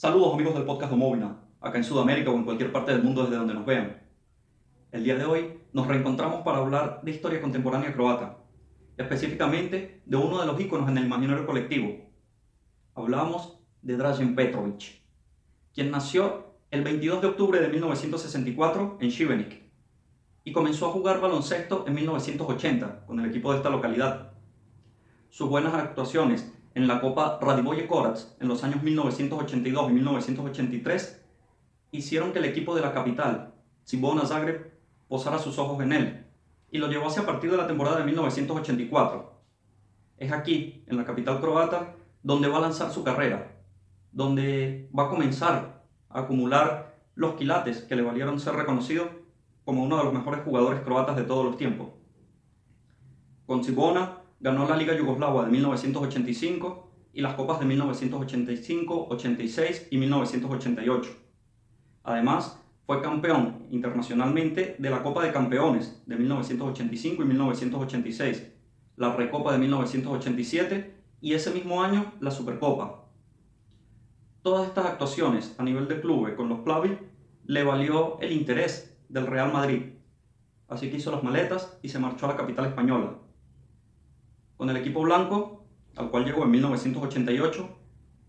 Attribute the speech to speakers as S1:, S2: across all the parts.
S1: Saludos amigos del podcast de Móvina, acá en Sudamérica o en cualquier parte del mundo desde donde nos vean. El día de hoy nos reencontramos para hablar de historia contemporánea croata, específicamente de uno de los íconos en el imaginario colectivo. Hablamos de Dražen Petrović, quien nació el 22 de octubre de 1964 en Šibenik y comenzó a jugar baloncesto en 1980 con el equipo de esta localidad. Sus buenas actuaciones en la Copa Radivoje Korac en los años 1982 y 1983 hicieron que el equipo de la capital, Cibona Zagreb, posara sus ojos en él y lo llevó hacia partir de la temporada de 1984. Es aquí, en la capital croata, donde va a lanzar su carrera, donde va a comenzar a acumular los quilates que le valieron ser reconocido como uno de los mejores jugadores croatas de todos los tiempos. Con Cibona ganó la Liga Yugoslava de 1985 y las copas de 1985, 86 y 1988. Además, fue campeón internacionalmente de la Copa de Campeones de 1985 y 1986, la Recopa de 1987 y ese mismo año la Supercopa. Todas estas actuaciones a nivel de clubes con los Plavi le valió el interés del Real Madrid, así que hizo las maletas y se marchó a la capital española. Con el equipo blanco, al cual llegó en 1988,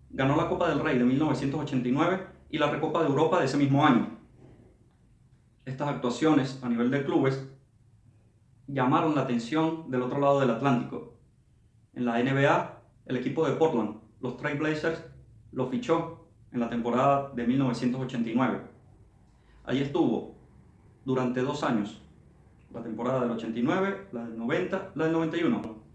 S1: ganó la Copa del Rey de 1989 y la Recopa de Europa de ese mismo año. Estas actuaciones a nivel de clubes llamaron la atención del otro lado del Atlántico. En la NBA, el equipo de Portland, los Trail Blazers, lo fichó en la temporada de 1989. Allí estuvo durante 2 años, la temporada del 89, la del 90, la del 91.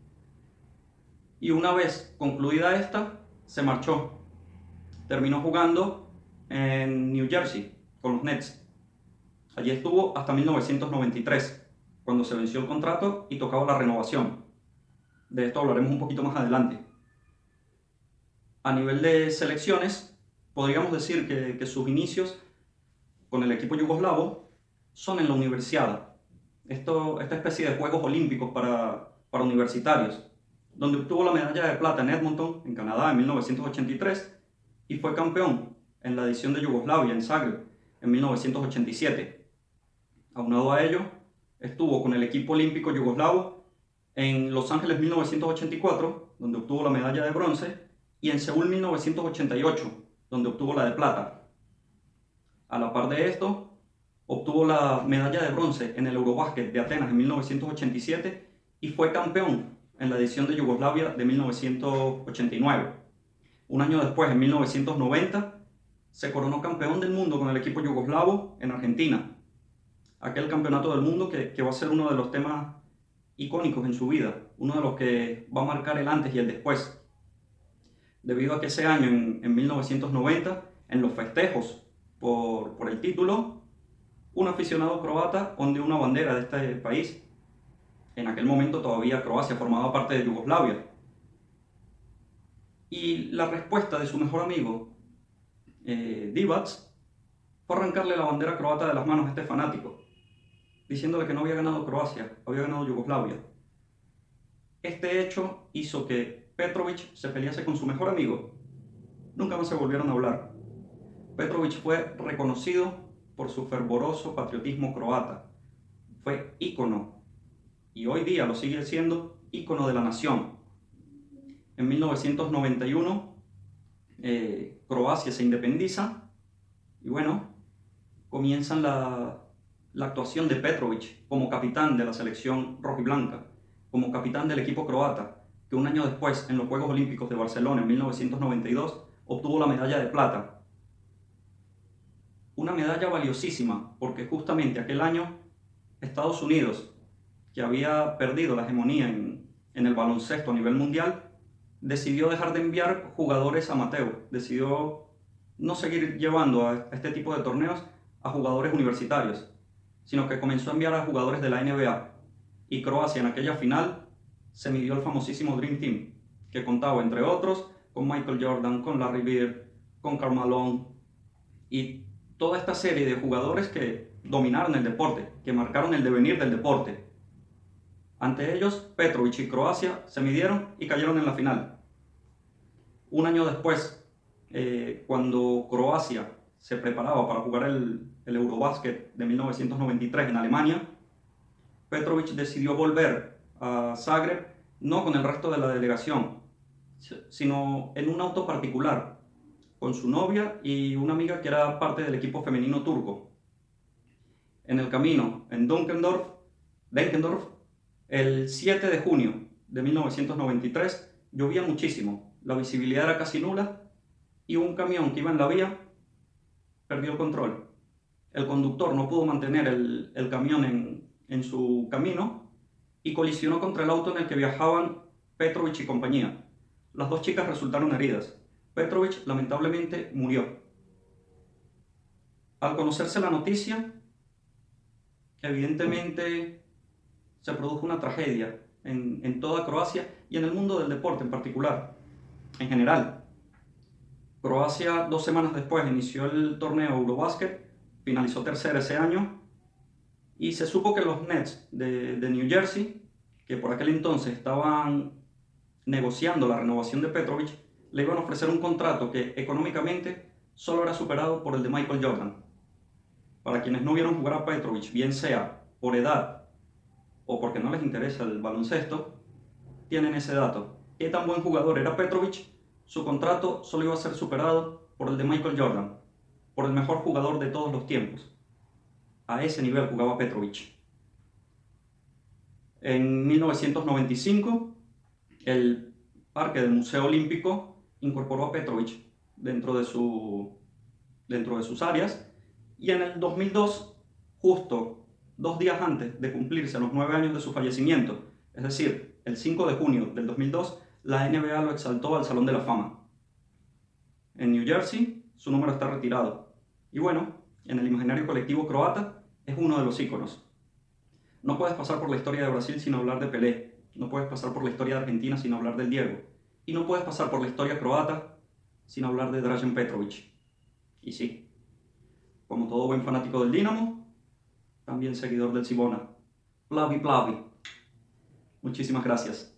S1: Y una vez concluida esta, se marchó. Terminó jugando en New Jersey con los Nets. Allí estuvo hasta 1993, cuando se venció el contrato y tocaba la renovación. De esto hablaremos un poquito más adelante. A nivel de selecciones, podríamos decir que sus inicios con el equipo yugoslavo son en la Universiada. Esta especie de Juegos Olímpicos para universitarios, donde obtuvo la medalla de plata en Edmonton, en Canadá, en 1983, y fue campeón en la edición de Yugoslavia, en Zagreb, en 1987. Aunado a ello, estuvo con el equipo olímpico yugoslavo en Los Ángeles 1984, donde obtuvo la medalla de bronce, y en Seúl 1988, donde obtuvo la de plata. A la par de esto, obtuvo la medalla de bronce en el Eurobásquet de Atenas en 1987 y fue campeón en la edición de Yugoslavia de 1989. Un año después, en 1990, se coronó campeón del mundo con el equipo yugoslavo en Argentina. Aquel campeonato del mundo que va a ser uno de los temas icónicos en su vida, uno de los que va a marcar el antes y el después. Debido a que ese año, en 1990, en los festejos por el título, un aficionado croata ondeó una bandera de este país. En aquel momento todavía Croacia formaba parte de Yugoslavia. Y la respuesta de su mejor amigo, Divac, fue arrancarle la bandera croata de las manos a este fanático, diciéndole que no había ganado Croacia, había ganado Yugoslavia. Este hecho hizo que Petrović se pelease con su mejor amigo. Nunca más se volvieron a hablar. Petrović fue reconocido por su fervoroso patriotismo croata. Fue ícono, y hoy día lo sigue siendo, ícono de la nación. En 1991, Croacia se independiza y bueno, comienzan la actuación de Petrović como capitán de la selección rojiblanca, como capitán del equipo croata, que un año después, en los Juegos Olímpicos de Barcelona en 1992, obtuvo la medalla de plata. Una medalla valiosísima, porque justamente aquel año Estados Unidos, que había perdido la hegemonía en el baloncesto a nivel mundial, decidió dejar de enviar jugadores amateur, decidió no seguir llevando a este tipo de torneos a jugadores universitarios, sino que comenzó a enviar a jugadores de la NBA. Y Croacia en aquella final se midió el famosísimo Dream Team, que contaba entre otros con Michael Jordan, con Larry Bird, con Karl Malone y toda esta serie de jugadores que dominaron el deporte, que marcaron el devenir del deporte. Ante ellos, Petrović y Croacia se midieron y cayeron en la final. Un año después, cuando Croacia se preparaba para jugar el Eurobasket de 1993 en Alemania, Petrovic decidió volver a Zagreb no con el resto de la delegación, sino en un auto particular, con su novia y una amiga que era parte del equipo femenino turco. En el camino, en Denkendorf, el 7 de junio de 1993, llovía muchísimo, la visibilidad era casi nula y un camión que iba en la vía perdió el control. El conductor no pudo mantener el camión en su camino y colisionó contra el auto en el que viajaban Petrovic y compañía. Las dos chicas resultaron heridas. Petrovic lamentablemente murió. Al conocerse la noticia, evidentemente se produjo una tragedia en toda Croacia y en el mundo del deporte en particular, en general. Croacia 2 semanas después inició el torneo Eurobasket, finalizó tercera ese año y se supo que los Nets de New Jersey, que por aquel entonces estaban negociando la renovación de Petrovic, le iban a ofrecer un contrato que económicamente solo era superado por el de Michael Jordan. Para quienes no vieron jugar a Petrovic, bien sea por edad o porque no les interesa el baloncesto, tienen ese dato. ¿Qué tan buen jugador era Petrovic? Su contrato solo iba a ser superado por el de Michael Jordan, por el mejor jugador de todos los tiempos. A ese nivel jugaba Petrovic. En 1995, el parque del Museo Olímpico incorporó a Petrovic dentro de sus áreas, y en el 2002, justo 2 días antes de cumplirse los 9 años de su fallecimiento, es decir, el 5 de junio del 2002, la NBA lo exaltó al Salón de la Fama. En New Jersey, su número está retirado. Y bueno, en el imaginario colectivo croata, es uno de los íconos. No puedes pasar por la historia de Brasil sin hablar de Pelé. No puedes pasar por la historia de Argentina sin hablar del Diego. Y no puedes pasar por la historia croata sin hablar de Dragan Petrovic. Y sí, como todo buen fanático del Dinamo, también seguidor del Cibona. Plavi, plavi. Muchísimas gracias.